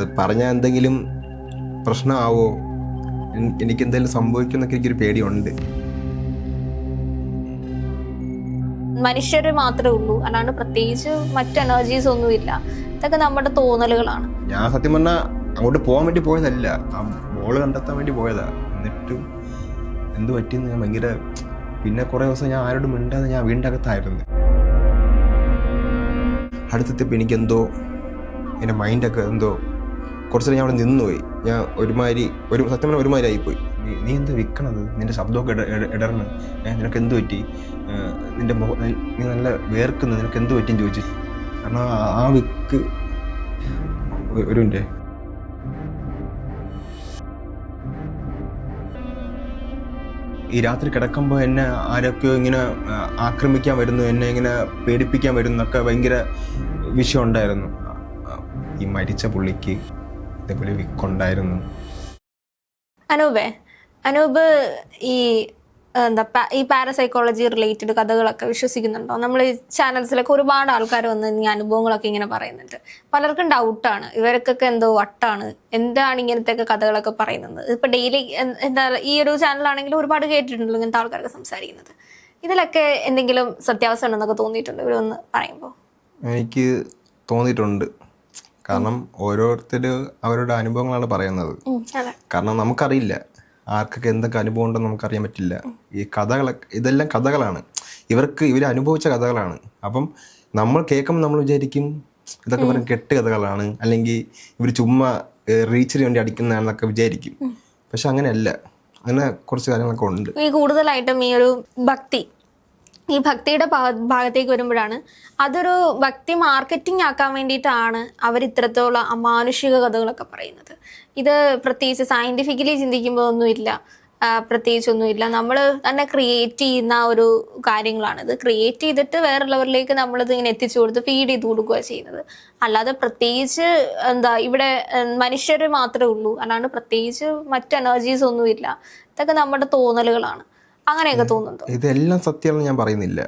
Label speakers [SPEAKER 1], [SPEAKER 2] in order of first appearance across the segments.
[SPEAKER 1] അത് പറഞ്ഞാൽ എന്തെങ്കിലും പ്രശ്നമാവോ, എനിക്കെന്തെങ്കിലും സംഭവിക്കുമെന്നൊക്കെ എനിക്കൊരു പേടിയുണ്ട്.
[SPEAKER 2] മനുഷ്യർ മാത്രമേ ഉള്ളൂ, അല്ലാണ്ട് പ്രത്യേകിച്ച് മറ്റ് എനർജീസ് ഒന്നുമില്ല. ഇതൊക്കെ നമ്മുടെ തോന്നലുകളാണ്.
[SPEAKER 1] ഞാൻ സത്യം പറഞ്ഞാൽ അങ്ങോട്ട് പോകാൻ വേണ്ടി പോയതല്ല, ആ ബോള് കണ്ടെത്താൻ വേണ്ടി പോയതാ. എന്നിട്ടും എന്ത് പറ്റിയെന്ന് ഞാൻ ഭയങ്കര, പിന്നെ കുറേ ദിവസം ഞാൻ ആരോടും മിണ്ടാതെ ഞാൻ വീടിൻ്റെ അകത്തായിരുന്നു. അടുത്തെത്തിയപ്പോൾ എനിക്കെന്തോ എൻ്റെ മൈൻഡൊക്കെ എന്തോ കുറച്ച് ഞാൻ അവിടെ നിന്നുപോയി. ഞാൻ സത്യം പറഞ്ഞാൽ ഒരുമാതിരി ആയിപ്പോയി. നീ എന്താ വിൽക്കണത്, നിൻ്റെ ശബ്ദമൊക്കെ ഇടർന്ന്, നിനക്ക് എന്ത് പറ്റി, നീ നല്ല വേർക്കുന്നു, നിനക്ക് എന്ത് പറ്റിയെന്ന് ചോദിച്ചു. കാരണം ആ വിക്ക് ഒരു മിനിറ്റ്. ഈ രാത്രി കിടക്കുമ്പോൾ എന്നെ ആരൊക്കെയോ ഇങ്ങനെ ആക്രമിക്കാൻ വരുന്നു, എന്നെ ഇങ്ങനെ പേടിപ്പിക്കാൻ വരുന്നു എന്നൊക്കെ ഭയങ്കര വിഷയം ഉണ്ടായിരുന്നു. ഈ മരിച്ച പുള്ളിക്ക് ഇതേപോലെ വിക്കുണ്ടായിരുന്നു.
[SPEAKER 2] അനൂപ് ഈ പാരസൈക്കോളജി റിലേറ്റഡ് കഥകളൊക്കെ വിശ്വസിക്കുന്നുണ്ടോ? നമ്മൾ ഈ ചാനൽസിലൊക്കെ ഒരുപാട് ആൾക്കാർ വന്ന് ഈ അനുഭവങ്ങളൊക്കെ ഇങ്ങനെ പറയുന്നുണ്ട്. പലർക്കും ഡൗട്ടാണ്, ഇവർക്കൊക്കെ എന്തോ വട്ടാണ്, എന്താണ് ഇങ്ങനത്തെ കഥകളൊക്കെ പറയുന്നത്. ഇപ്പൊ ഡെയിലി ഈ ഒരു ചാനലാണെങ്കിലും ഒരുപാട് കേട്ടിട്ടുണ്ടല്ലോ ഇങ്ങനത്തെ ആൾക്കാരൊക്കെ സംസാരിക്കുന്നത്. ഇതിലൊക്കെ എന്തെങ്കിലും സത്യാവസ്ഥ ഉണ്ടെന്നൊക്കെ തോന്നിയിട്ടുണ്ട് ഇവരൊന്ന് പറയുമ്പോൾ?
[SPEAKER 1] എനിക്ക് തോന്നിയിട്ടുണ്ട്. കാരണം ഓരോരുത്തർ അവരുടെ അനുഭവങ്ങളാണ് പറയുന്നത്. കാരണം നമുക്കറിയില്ല ആർക്കൊക്കെ എന്തൊക്കെ അനുഭവം ഉണ്ടെന്ന് നമുക്കറിയാൻ പറ്റില്ല. ഈ കഥകളൊക്കെ ഇതെല്ലാം കഥകളാണ്, ഇവർ അനുഭവിച്ച കഥകളാണ്. അപ്പം നമ്മൾ കേൾക്കുമ്പോൾ നമ്മൾ വിചാരിക്കും ഇതൊക്കെ പറയും കെട്ട് കഥകളാണ്, അല്ലെങ്കിൽ ഇവർ ചുമ്മാ റീച്ചിന് വേണ്ടി അടിക്കുന്നതാണെന്നൊക്കെ വിചാരിക്കും. പക്ഷെ അങ്ങനെയല്ല, അങ്ങനെ കുറച്ച് കാര്യങ്ങളൊക്കെ ഉണ്ട്.
[SPEAKER 2] ഈ കൂടുതലായിട്ടും ഈ ഒരു ഈ ഭക്തിയുടെ ഭാഗത്തേക്ക് വരുമ്പോഴാണ് അതൊരു ഭക്തി മാർക്കറ്റിംഗ് ആക്കാൻ വേണ്ടിയിട്ടാണ് അവർ ഇത്തരത്തിലുള്ള അമാനുഷിക കഥകളൊക്കെ പറയുന്നത്. ഇത് പ്രത്യേകിച്ച് സയന്റിഫിക്കലി ചിന്തിക്കുമ്പോൾ ഒന്നുമില്ല, പ്രത്യേകിച്ചൊന്നുമില്ല. നമ്മൾ തന്നെ ക്രിയേറ്റ് ചെയ്യുന്ന ഒരു കാര്യങ്ങളാണ്. ഇത് ക്രിയേറ്റ് ചെയ്തിട്ട് വേറുള്ളവരിലേക്ക് നമ്മളിത് ഇങ്ങനെ എത്തിച്ചു കൊടുത്ത് ഫീഡ് ചെയ്ത് കൊടുക്കുക ചെയ്യുന്നത്. അല്ലാതെ പ്രത്യേകിച്ച് ഇവിടെ മനുഷ്യർ മാത്രമേ ഉള്ളൂ, അല്ലാണ്ട് പ്രത്യേകിച്ച് മറ്റ് എനർജീസ് ഒന്നുമില്ല. ഇതൊക്കെ നമ്മുടെ തോന്നലുകളാണ്. അങ്ങനെയൊക്കെ തോന്നുന്നുണ്ടോ?
[SPEAKER 1] ഇതെല്ലാം സത്യമാണെന്ന് ഞാൻ പറയുന്നില്ല.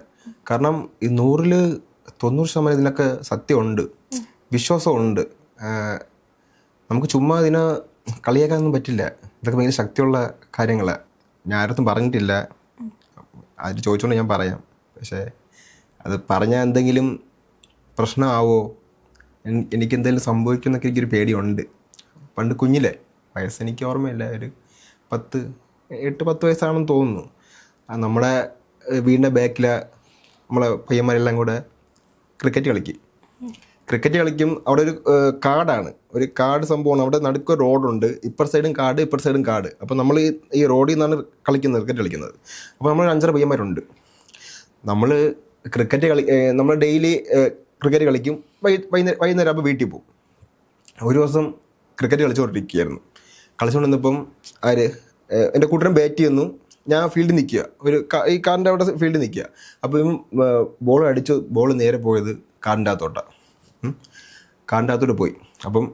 [SPEAKER 1] കാരണം ഈ 100% ഇതിലൊക്കെ സത്യമുണ്ട്, വിശ്വാസമുണ്ട്. നമുക്ക് ചുമ്മാ ഇതിനെ കളിയാക്കാനൊന്നും പറ്റില്ല. ഇതൊക്കെ ഭയങ്കര ശക്തിയുള്ള കാര്യങ്ങളാണ്. ഞാൻ ആരത്തും പറഞ്ഞിട്ടില്ല, അത് ചോദിച്ചുകൊണ്ട് ഞാൻ പറയാം. പക്ഷേ അത് പറഞ്ഞാൽ എന്തെങ്കിലും പ്രശ്നമാവോ, എനിക്കെന്തെങ്കിലും സംഭവിക്കുമെന്നൊക്കെ എനിക്കൊരു പേടിയുണ്ട്. പണ്ട് കുഞ്ഞിലെ വയസ്സെനിക്ക് ഓർമ്മയില്ല, ഒരു 8-10 വയസ്സാണെന്ന് തോന്നുന്നു. നമ്മുടെ വീടിൻ്റെ ബാക്കിൽ നമ്മളെ പയ്യന്മാരെല്ലാം കൂടെ ക്രിക്കറ്റ് കളിക്കും. അവിടെ ഒരു കാടാണ്, ഒരു കാട് സംഭവമാണ്. അവിടെ നടുക്ക് റോഡുണ്ട്, ഇപ്പുറ സൈഡും കാട്. അപ്പോൾ നമ്മൾ ഈ റോഡിൽ നിന്നാണ് ക്രിക്കറ്റ് കളിക്കുന്നത്. അപ്പോൾ നമ്മൾ 5-6 പയ്യന്മാരുണ്ട്. നമ്മൾ ഡെയിലി ക്രിക്കറ്റ് കളിക്കും. വൈകുന്നേരം ആകുമ്പോൾ വീട്ടിൽ പോകും. ഒരു ദിവസം ക്രിക്കറ്റ് കളിച്ചുകൊണ്ടിരിക്കുകയായിരുന്നു. കളിച്ചുകൊണ്ടിരുന്നപ്പം എൻ്റെ കൂട്ടരും ബാറ്റ് ചെയ്യുന്നു, ഞാൻ ഫീൽഡിൽ നിൽക്കുക, ഈ കാറിൻ്റെ അവിടെ ഫീൽഡിൽ നിൽക്കുക. അപ്പം ബോൾ നേരെ പോയത് കാറിൻ്റെ അകത്തോട്ട് പോയി. അപ്പം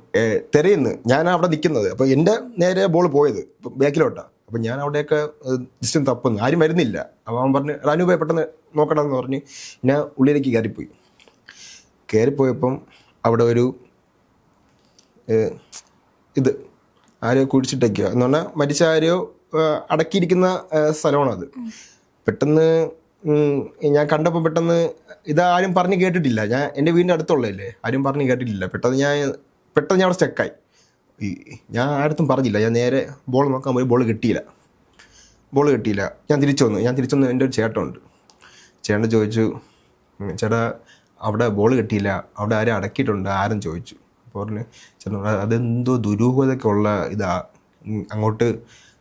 [SPEAKER 1] തിരയുന്നു, ഞാൻ അവിടെ നിൽക്കുന്നത്. അപ്പോൾ എൻ്റെ നേരെ ബോൾ പോയത് ബാക്കിലോട്ടാണ്. അപ്പം ഞാൻ അവിടെയൊക്കെ ജസ്റ്റ് തപ്പുന്നു, ആരും വരുന്നില്ല. അപ്പോൾ അവൻ പറഞ്ഞ് അനൂപേ പെട്ടെന്ന് നോക്കണമെന്ന് പറഞ്ഞ് ഞാൻ ഉള്ളിലേക്ക് കയറിപ്പോയപ്പം അവിടെ ഒരു ആരോ കുഴിച്ചിട്ടേക്കുക എന്ന് പറഞ്ഞാൽ മരിച്ച ആരോ അടക്കിയിരിക്കുന്ന സ്ഥലമാണത്. പെട്ടെന്ന് ഞാൻ കണ്ടപ്പോൾ പെട്ടെന്ന് ഇതാരും പറഞ്ഞ് കേട്ടിട്ടില്ല. എൻ്റെ വീടിൻ്റെ അടുത്തുള്ളതല്ലേ, ആരും പറഞ്ഞ് കേട്ടിട്ടില്ല. പെട്ടെന്ന് ഞാൻ അവിടെ സ്റ്റക്കായി. ഞാൻ ആരത്തും പറഞ്ഞില്ല. ഞാൻ നേരെ ബോൾ നോക്കാൻ പോയി, ബോൾ കിട്ടിയില്ല. ഞാൻ തിരിച്ചു വന്നു. എൻ്റെ ഒരു ചേട്ടനുണ്ട്. ചേട്ടൻ ചോദിച്ചു, ചേട്ടാ അവിടെ ബോൾ കിട്ടിയില്ല, അവിടെ ആരും അടക്കിയിട്ടുണ്ട്, ആരും ചോദിച്ചു. അപ്പോൾ പറഞ്ഞു, ചേട്ടൻ അതെന്തോ ദുരൂഹതയൊക്കെ ഉള്ള ഇതാ,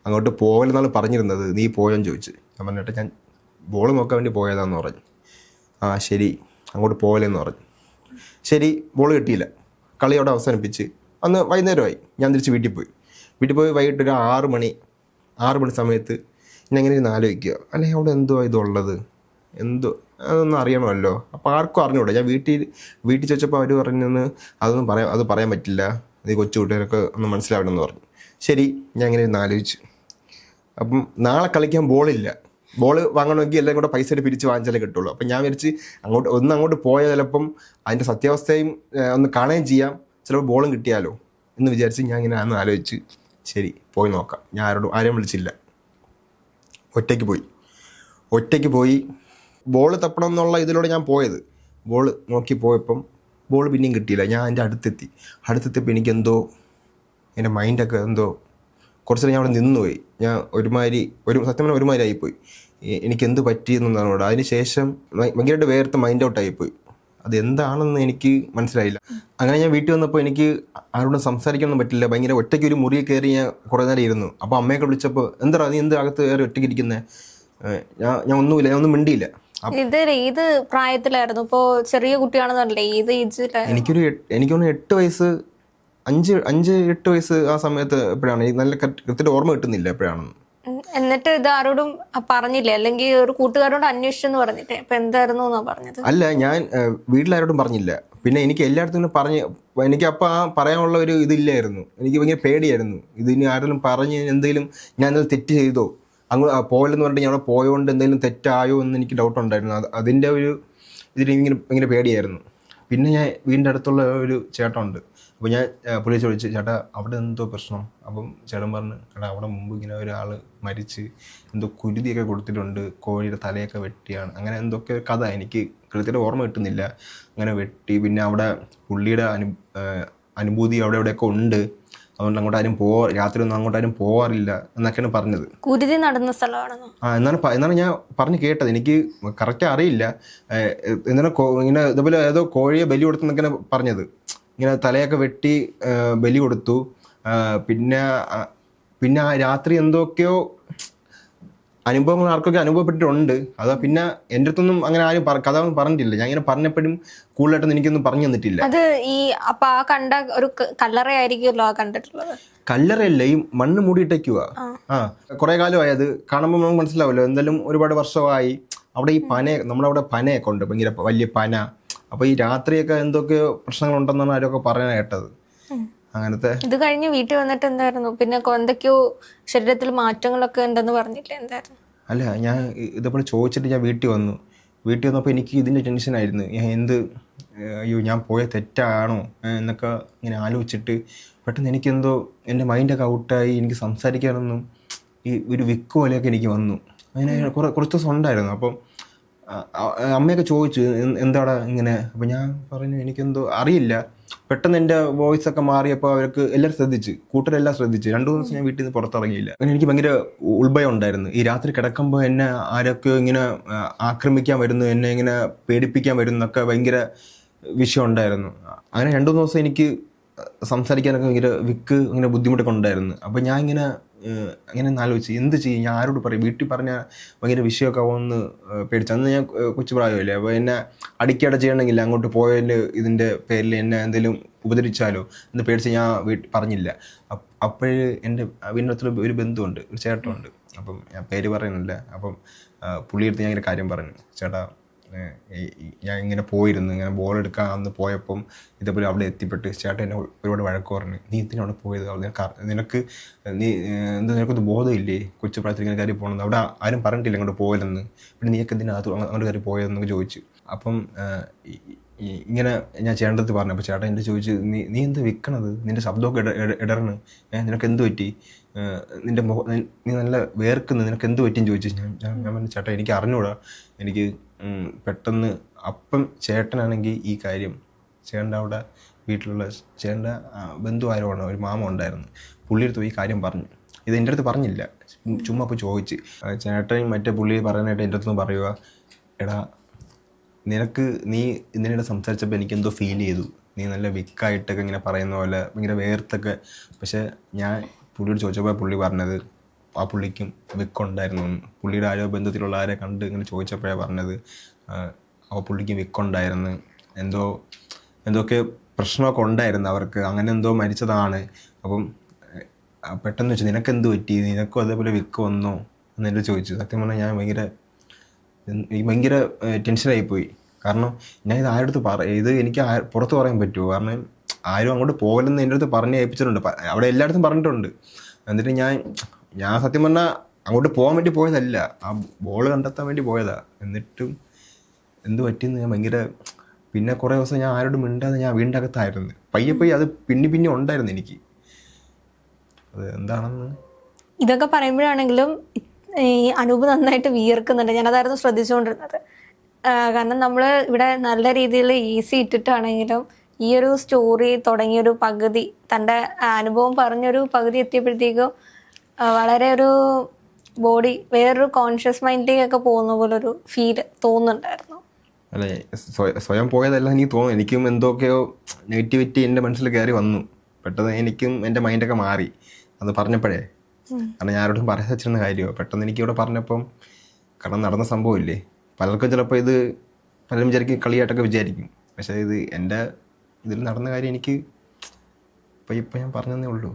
[SPEAKER 1] അങ്ങോട്ട് പോകലെന്നാണ് പറഞ്ഞിരുന്നത്, നീ പോയെന്ന് ചോദിച്ചു. ഞാൻ പറഞ്ഞിട്ട് ഞാൻ ബോൾ നോക്കാൻ വേണ്ടി പോയതാന്ന് പറഞ്ഞു. ആ ശരി, അങ്ങോട്ട് പോകലെന്ന് പറഞ്ഞു. ശരി, ബോൾ കിട്ടിയില്ല. കളി അവിടെ അവസാനിപ്പിച്ച് അന്ന് വൈകുന്നേരമായി. ഞാൻ തിരിച്ച് വീട്ടിൽ പോയി വൈകിട്ട് ഒരു 6 മണി സമയത്ത് ഞാൻ എങ്ങനെ ഇരുന്ന് ആലോചിക്കുക, അല്ലെങ്കിൽ അവിടെ എന്തോ ഇതുള്ളത്, അതൊന്നും അറിയണമല്ലോ. അപ്പോൾ ആർക്കും അറിഞ്ഞൂടെ. ഞാൻ വീട്ടിൽ ചോദിച്ചപ്പോൾ അവർ പറഞ്ഞെന്ന് അത് പറയാൻ പറ്റില്ല, ഈ കൊച്ചു കുട്ടികൾക്ക് ഒന്ന് മനസ്സിലാവണമെന്ന് പറഞ്ഞു. ശരി, ഞാൻ ഇങ്ങനെ ഇരുന്ന് ആലോചിച്ചു. അപ്പം നാളെ കളിക്കാൻ ബോൾ വാങ്ങണമെങ്കിൽ എല്ലാം കൂടെ പൈസ പിരിച്ച് വാങ്ങിച്ചാലേ കിട്ടുള്ളൂ. അപ്പം ഞാൻ വിചാരിച്ച് അങ്ങോട്ട് പോയാൽ ചിലപ്പം അതിൻ്റെ സത്യാവസ്ഥയും ഒന്ന് കാണുകയും ചെയ്യാം, ചിലപ്പോൾ ബോളും കിട്ടിയാലോ. എന്ന് വിചാരിച്ച് ഞാൻ ഇങ്ങനെ അന്ന് ആലോചിച്ച് ശരി പോയി നോക്കാം. ഞാൻ ആരെയും വിളിച്ചില്ല, ഒറ്റയ്ക്ക് പോയി ബോൾ തപ്പണം എന്നുള്ള ഇതിലൂടെ ഞാൻ പോയത്. ബോൾ നോക്കി പോയപ്പം ബോൾ പിന്നെയും കിട്ടിയില്ല. ഞാൻ എൻ്റെ അടുത്തെത്തിയപ്പോൾ എനിക്കെന്തോ എൻ്റെ മൈൻഡൊക്കെ എന്തോ കുറച്ച് നേരം ഞാൻ അവിടെ നിന്നുപോയി. ഞാൻ സത്യം പറഞ്ഞാൽ ഒരുമാതിരി ആയിപ്പോയി. എനിക്കെന്ത് പറ്റിയെന്നാണ് അവിടെ. അതിന് ശേഷം ഭയങ്കരമായിട്ട് വേർത്ത് മൈൻഡ് ഔട്ടായിപ്പോയി. അതെന്താണെന്ന് എനിക്ക് മനസ്സിലായില്ല. അങ്ങനെ ഞാൻ വീട്ടിൽ വന്നപ്പോൾ എനിക്ക് ആരോടും സംസാരിക്കാനൊന്നും പറ്റില്ല. ഭയങ്കര ഒറ്റയ്ക്ക് ഒരു മുറിയിൽ കയറി ഞാൻ കുറേ നേരം ഇരുന്നു. അപ്പോൾ അമ്മയൊക്കെ വിളിച്ചപ്പോൾ നീ എന്ത് അകത്ത് കയറി ഒറ്റയ്ക്ക് ഇരിക്കുന്നത്? ഞാൻ ഒന്നുമില്ല, ഞാൻ ഒന്നും മിണ്ടിയില്ല.
[SPEAKER 2] ഇത് ഏത് പ്രായത്തിലായിരുന്നു? ഇപ്പോൾ ചെറിയ കുട്ടിയാണെന്നല്ലേ, ഏത് ഏജിലായിരുന്നു?
[SPEAKER 1] എനിക്കൊന്ന് 8 വയസ്സ്, 5-8 വയസ്സ് ആ സമയത്ത് എപ്പോഴാണ്, നല്ല കൃത്യമായിട്ട് ഓർമ്മ കിട്ടുന്നില്ല എപ്പോഴാണെന്ന്.
[SPEAKER 2] എന്നിട്ട് ഇത് ആരോടും പറഞ്ഞില്ലേ? അല്ലെങ്കിൽ ഒരു കൂട്ടുകാരോട് അന്വേഷിച്ചെന്ന് പറഞ്ഞില്ലേ? അപ്പൊ എന്തായിരുന്നു എന്നാ പറഞ്ഞത്?
[SPEAKER 1] അല്ല, ഞാൻ വീട്ടിലാരോടും പറഞ്ഞില്ല. പിന്നെ എനിക്ക് എല്ലായിടത്തും എനിക്ക് അപ്പം ആ പറയാനുള്ള ഒരു ഇതില്ലായിരുന്നു. എനിക്ക് ഭയങ്കര പേടിയായിരുന്നു. ഇതിന് ആരെങ്കിലും പറഞ്ഞ് എന്തെങ്കിലും ഞാൻ തെറ്റ് ചെയ്തോ, അങ്ങ് പോയില്ലെന്ന് പറഞ്ഞിട്ട് ഞാൻ അവിടെ പോയതുകൊണ്ട് എന്തെങ്കിലും തെറ്റായോ എന്ന് എനിക്ക് ഡൗട്ട് ഉണ്ടായിരുന്നു. അതിൻ്റെ ഒരു ഇതിന് ഭയങ്കര പേടിയായിരുന്നു. പിന്നെ ഞാൻ വീടിൻ്റെ അടുത്തുള്ള ഒരു ചേട്ടനുണ്ട്. അപ്പോൾ ഞാൻ പുള്ളിയെ ചോദിച്ചു, ചേട്ടാ അവിടെ എന്തോ പ്രശ്നം? അപ്പം ചേട്ടൻ പറഞ്ഞു, ചേട്ടാ അവിടെ മുമ്പ് ഇങ്ങനെ ഒരാൾ മരിച്ച് എന്തോ കുരുതിയൊക്കെ കൊടുത്തിട്ടുണ്ട്, കോഴിയുടെ തലയൊക്കെ വെട്ടിയാണ്, അങ്ങനെ എന്തൊക്കെ കഥ. എനിക്ക് കൃത്യമായിട്ട് ഓർമ്മ കിട്ടുന്നില്ല. അങ്ങനെ വെട്ടി, പിന്നെ അവിടെ പുള്ളിയുടെ അനുഭൂതി അവിടെ എവിടെയൊക്കെ ഉണ്ട്, അതുകൊണ്ട് അങ്ങോട്ടാരും രാത്രി ഒന്നും അങ്ങോട്ടാരും പോകാറില്ല എന്നൊക്കെയാണ് പറഞ്ഞത്.
[SPEAKER 2] കുരുതി നടന്ന സ്ഥലമാണെന്നോ?
[SPEAKER 1] എന്നാണ് ഞാൻ പറഞ്ഞു കേട്ടത്. എനിക്ക് കറക്റ്റ് അറിയില്ല. എന്താണ് ഇങ്ങനെ ഇതുപോലെ ഏതോ കോഴിയെ ബലി കൊടുത്തെന്നൊക്കെയാണ് പറഞ്ഞത്. ഇങ്ങനെ തലയൊക്കെ വെട്ടി ബലി കൊടുത്തു. പിന്നെ ആ രാത്രി എന്തൊക്കെയോ അനുഭവങ്ങൾ ആർക്കൊക്കെ അനുഭവപ്പെട്ടിട്ടുണ്ട്. അതാ പിന്നെ എൻ്റെ അടുത്തൊന്നും അങ്ങനെ ആരും കഥ ഒന്നും പറഞ്ഞിട്ടില്ല. ഞാൻ ഇങ്ങനെ പറഞ്ഞപ്പോഴും കൂടുതലായിട്ടൊന്നും എനിക്കൊന്നും പറഞ്ഞു തന്നിട്ടില്ല.
[SPEAKER 2] അത് അപ്പൊ ആ കണ്ട ഒരു കല്ലറയായിരിക്കുമല്ലോ കണ്ടിട്ടുള്ളത്?
[SPEAKER 1] കല്ലറയല്ല, ഈ മണ്ണ് മൂടിയിട്ടേക്കുക. കുറെ കാലമായി അത് കാണുമ്പോൾ നമുക്ക് മനസ്സിലാവല്ലോ, എന്തായാലും ഒരുപാട് വർഷമായി. അവിടെ ഈ നമ്മളവിടെ പനയൊക്കെ ഉണ്ട്, ഭയങ്കര വലിയ പന. അപ്പൊ ഈ രാത്രിയൊക്കെ എന്തൊക്കെയോ പ്രശ്നങ്ങളുണ്ടെന്നാണ് ആരൊക്കെ പറയാൻ കേട്ടത്. അങ്ങനത്തെ. ഇത്
[SPEAKER 2] കഴിഞ്ഞ് വീട്ടിൽ വന്നിട്ട് എന്തായിരുന്നു? പിന്നെ എന്തൊക്കെയോ ശരീരത്തിൽ മാറ്റങ്ങളൊക്കെ ഉണ്ടെന്ന് പറഞ്ഞില്ലേ, എന്തായിരുന്നു?
[SPEAKER 1] അല്ല, ഞാൻ ഇതേപോലെ ചോദിച്ചിട്ട് ഞാൻ വീട്ടിൽ വന്നപ്പോൾ എനിക്ക് ഇതിൻ്റെ ടെൻഷനായിരുന്നു. അയ്യോ ഞാൻ പോയ തെറ്റാണോ എന്നൊക്കെ ഇങ്ങനെ ആലോചിച്ചിട്ട് പെട്ടെന്ന് എനിക്കെന്തോ എൻ്റെ മൈൻഡൊക്കെ ഔട്ടായി. എനിക്ക് സംസാരിക്കാനൊന്നും ഈ ഒരു വിക്ക് പോലെയൊക്കെ എനിക്ക് വന്നു. അങ്ങനെ കുറച്ച് ദിവസം ഉണ്ടായിരുന്നു. അപ്പം അമ്മയൊക്കെ ചോദിച്ചു, എന്താടാ ഇങ്ങനെ? അപ്പം ഞാൻ പറഞ്ഞു, എനിക്കെന്തോ അറിയില്ല. പെട്ടെന്ന് എൻ്റെ വോയിസൊക്കെ മാറിയപ്പോൾ അവർക്ക് എല്ലാവരും കൂട്ടരെല്ലാം ശ്രദ്ധിച്ചു. 2 ദിവസം ഞാൻ വീട്ടിൽ നിന്ന് പുറത്തിറങ്ങിയില്ല. അങ്ങനെ എനിക്ക് ഭയങ്കര ഉൾഭയം ഉണ്ടായിരുന്നു. ഈ രാത്രി കിടക്കുമ്പോൾ എന്നെ ആരൊക്കെ ഇങ്ങനെ ആക്രമിക്കാൻ വരുന്നു, എന്നെ ഇങ്ങനെ പേടിപ്പിക്കാൻ വരുന്നൊക്കെ ഭയങ്കര വിഷയം ഉണ്ടായിരുന്നു. അങ്ങനെ 2-3 ദിവസം എനിക്ക് സംസാരിക്കാനൊക്കെ ഭയങ്കര അങ്ങനെ ബുദ്ധിമുട്ടൊക്കെ ഉണ്ടായിരുന്നു. അപ്പം ഞാൻ അങ്ങനെ ആലോചിച്ച് എന്ത് ചെയ്യും, ഞാൻ ആരോട് പറയും? വീട്ടിൽ പറഞ്ഞാൽ ഭയങ്കര വിഷയമൊക്കെ ആവുമെന്ന് പേടിച്ചു. അന്ന് ഞാൻ കൊച്ചു പ്രായമല്ലേ. അപ്പോൾ എന്നെ അടിക്കട ചെയ്യണമെങ്കിൽ അങ്ങോട്ട് പോയതിൻ്റെ ഇതിൻ്റെ പേരിൽ എന്നെ എന്തെങ്കിലും ഉപദ്രവിച്ചാലോ എന്ന് പേടിച്ച് ഞാൻ പറഞ്ഞില്ല. അപ്പോഴ് എൻ്റെ വീടിനടുത്തുള്ള ഒരു ബന്ധുവുണ്ട്, ഒരു ചേട്ടനുണ്ട്. അപ്പം ഞാൻ പേര് പറയുന്നില്ല. അപ്പം പുള്ളിയെടുത്ത് ഞാൻ ഇങ്ങനെ കാര്യം പറഞ്ഞു, ചേട്ടാ ഞാൻ ഇങ്ങനെ പോയിരുന്നു, ഇങ്ങനെ ബോൾ എടുക്കാൻ അന്ന് പോയപ്പം ഇതേപോലെ അവിടെ എത്തിപ്പെട്ട് ചേട്ടൻ എന്നെ ഒരുപാട് വഴക്ക് പറഞ്ഞു. നീ എന്തിനാണ് അവിടെ പോയത്? നിനക്കൊന്നും ബോധമില്ലേ? കൊച്ചു പ്രായത്തിൽ ഇങ്ങനെ കയറി പോകണമെന്ന് അവിടെ ആരും പറഞ്ഞിട്ടില്ല അങ്ങോട്ട് പോകലെന്ന്. പിന്നെ നീയൊക്കെ എന്തിനകത്ത് അങ്ങോട്ട് കയറി പോയതെന്നൊക്കെ ചോദിച്ചു. അപ്പം ഇങ്ങനെ ഞാൻ ചേട്ടനടുത്ത് പറഞ്ഞു. അപ്പോൾ ചേട്ടൻ എൻ്റെ ചോദിച്ചു, നീ എന്ത് വിൽക്കണത്? നിൻ്റെ ശബ്ദമൊക്കെ ഇടർന്ന്, നിനക്ക് എന്ത് പറ്റി? നീ നല്ല വേർക്കുന്നു, നിനക്ക് എന്ത് പറ്റിയെന്ന് ചോദിച്ചു. ഞാൻ പറഞ്ഞു, ചേട്ടാ എനിക്ക് അറിഞ്ഞൂടാ. എനിക്ക് പെട്ടെന്ന് അപ്പം ചേട്ടനാണെങ്കിൽ ഈ കാര്യം ചേട്ടൻ്റെ അവിടെ വീട്ടിലുള്ള ചേട്ടൻ്റെ ബന്ധു ആരോടാണ്, ഒരു മാമ ഉണ്ടായിരുന്നു. പുള്ളിയെടുത്ത് ഈ കാര്യം പറഞ്ഞു. ഇത് എൻ്റെ അടുത്ത് പറഞ്ഞില്ല, ചുമ്മാ അപ്പോൾ ചോദിച്ച്. ചേട്ടൻ മറ്റേ പുള്ളി പറയാനായിട്ട് എൻ്റെ അടുത്ത് പറയുക, എടാ നീ ഇതിനിടെ സംസാരിച്ചപ്പോൾ എനിക്കെന്തോ ഫീൽ ചെയ്തു, നീ നല്ല വിക്കായിട്ടൊക്കെ ഇങ്ങനെ പറയുന്ന പോലെ ഭയങ്കര വേർത്തൊക്കെ. പക്ഷേ ഞാൻ പുള്ളിയോട് ചോദിച്ചപ്പോൾ പുള്ളി പറഞ്ഞത് ആ പുള്ളിക്കും വിക്കുണ്ടായിരുന്നു. പുള്ളിയുടെ ആരോ ബന്ധത്തിലുള്ള ആരെ കണ്ട് ഇങ്ങനെ ചോദിച്ചപ്പോഴാണ് പറഞ്ഞത് ആ പുള്ളിക്കും വിക്കുണ്ടായിരുന്നു, എന്തൊക്കെ പ്രശ്നമൊക്കെ ഉണ്ടായിരുന്നു അവർക്ക്, അങ്ങനെ എന്തോ മരിച്ചതാണ്. അപ്പം പെട്ടെന്ന് വെച്ചു, നിനക്കെന്ത് പറ്റി? നിനക്കും അതേപോലെ വിക്ക് വന്നോ എന്നെല്ലാം ചോദിച്ചു. സത്യം പറഞ്ഞാൽ ഞാൻ ഭയങ്കര ടെൻഷനായിപ്പോയി. കാരണം ഞാൻ ഇത് ആരുടെ അടുത്ത് ഇത് എനിക്ക് പുറത്ത് പറയാൻ പറ്റുമോ? കാരണം ആരും അങ്ങോട്ട് പോകലെന്ന് എൻ്റെ അടുത്ത് പറഞ്ഞ് ഏൽപ്പിച്ചിട്ടുണ്ട്, അവിടെ എല്ലായിടത്തും പറഞ്ഞിട്ടുണ്ട്. എന്നിട്ട് ഞാൻ സത്യം പറഞ്ഞാൽ അങ്ങോട്ട് പോകാൻ വേണ്ടി പോയതല്ല, ആ ബോൾ കണ്ടെത്താൻ വേണ്ടി പോയതാ. എന്നിട്ടും എന്ത് പറ്റിയെന്ന് ഞാൻ ഭയങ്കര പിന്നെ കുറേ ദിവസം ഞാൻ ആരോടും മിണ്ടാതെ ഞാൻ വീടിൻ്റെ അകത്തായിരുന്നു. പയ്യെ അത് പിന്നെ ഉണ്ടായിരുന്നു എനിക്ക്. അത് എന്താണെന്ന്
[SPEAKER 2] ഇതൊക്കെ പറയുമ്പോഴാണെങ്കിലും ഈ അനൂപ് നന്നായിട്ട് വിയർക്കുന്നുണ്ട്. ഞാനതായിരുന്നു ശ്രദ്ധിച്ചുകൊണ്ടിരുന്നത്. കാരണം നമ്മൾ ഇവിടെ നല്ല രീതിയിൽ ഈസി ഇട്ടിട്ടാണെങ്കിലും ഈ ഒരു സ്റ്റോറി തുടങ്ങിയൊരു പകുതി, തൻ്റെ അനുഭവം പറഞ്ഞൊരു പകുതി എത്തിയപ്പോഴത്തേക്കും വളരെ ഒരു ബോഡി വേറൊരു കോൺഷ്യസ് മൈൻഡിലേക്കൊക്കെ പോകുന്ന പോലെ ഒരു ഫീല് തോന്നുന്നുണ്ടായിരുന്നു.
[SPEAKER 1] അല്ലെ, സ്വയം പോയതല്ല എനിക്ക് തോന്നുന്നു. എനിക്കും എന്തൊക്കെയോ നെഗറ്റിവിറ്റി എൻ്റെ മനസ്സിൽ കയറി വന്നു. പെട്ടെന്ന് എനിക്കും എൻ്റെ മൈൻഡൊക്കെ മാറി അത് പറഞ്ഞപ്പോഴേ. കാരണം ഞാൻ ആരോടും പറയാൻ വെച്ചിരുന്ന കാര്യമോ പെട്ടെന്ന് എനിക്കിവിടെ പറഞ്ഞപ്പം, കാരണം നടന്ന സംഭവമില്ലേ. പലർക്കും ചിലപ്പോൾ ഇത് പലരും വിചാരിക്കും കളിയായിട്ടൊക്കെ വിചാരിക്കും. പക്ഷേ ഇത് എൻ്റെ ഇതിൽ നടന്ന കാര്യം എനിക്ക് ഇപ്പം ഞാൻ പറഞ്ഞതേ ഉള്ളൂ.